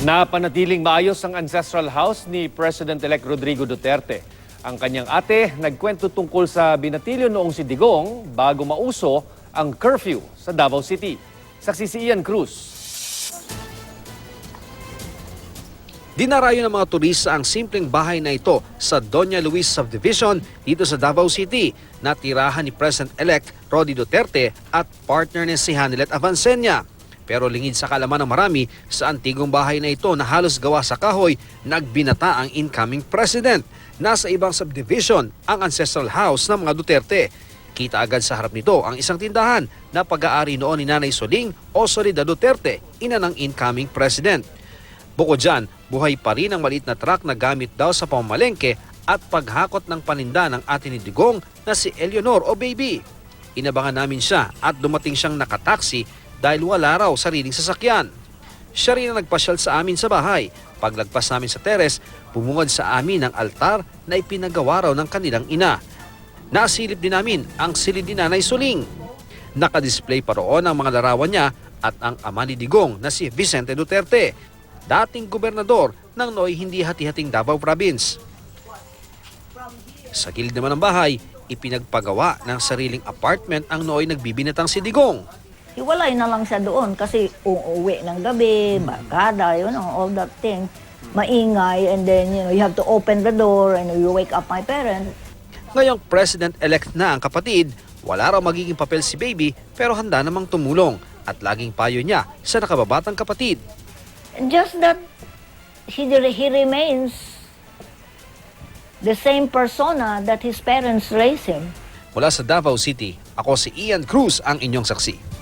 Napanatiling maayos ang ancestral house ni President-elect Rodrigo Duterte. Ang kanyang ate nagkwento tungkol sa binatilyo noong si Digong bago mauso ang curfew sa Davao City. Saksi si Ian Cruz. Dinarayo ng mga turista ang simpleng bahay na ito sa Doña Luis Subdivision dito sa Davao City na tirahan ni President-elect Rodi Duterte at partner ni si Hanilet Avancenia. Pero lingid sa kalaman ng marami, sa antigong bahay na ito na halos gawa sa kahoy, nagbinata ang incoming president. Nasa ibang subdivision ang ancestral house ng mga Duterte. Kita agad sa harap nito ang isang tindahan na pag-aari noon ni Nanay Soling o Solida Duterte, ina ng incoming president. Bukod dyan, buhay pa rin ang maliit na truck na gamit daw sa pamamalengke at paghakot ng paninda ng ate ni Digong na si Eleanor o Baby. Inabangan namin siya at dumating siyang nakataksi dahil wala raw sariling sasakyan. Siya rin ang nagpasyal sa amin sa bahay. Paglagpas namin sa teres, bumungad sa amin ang altar na ipinagawa raw ng kanilang ina. Nasilip din namin ang silid ni Nanay Soling. Nakadisplay pa roon ang mga larawan niya at ang ama ni Digong na si Vicente Duterte, dating gobernador ng nooy hindi hati-hating Davao Province. Sa gilid naman ng bahay, ipinagpagawa ng sariling apartment ang nooy nagbibinatang si Digong. Iwalay na lang siya doon kasi uuwi ng gabi, barkada, all that thing. Maingay, and then, you have to open the door and you wake up my parents. Ngayong president-elect na ang kapatid, wala raw magiging papel si Baby pero handa namang tumulong at laging payo niya sa nakababatang kapatid. Just that he remains the same persona that his parents raised him. Mula sa Davao City, ako si Ian Cruz ang inyong saksi.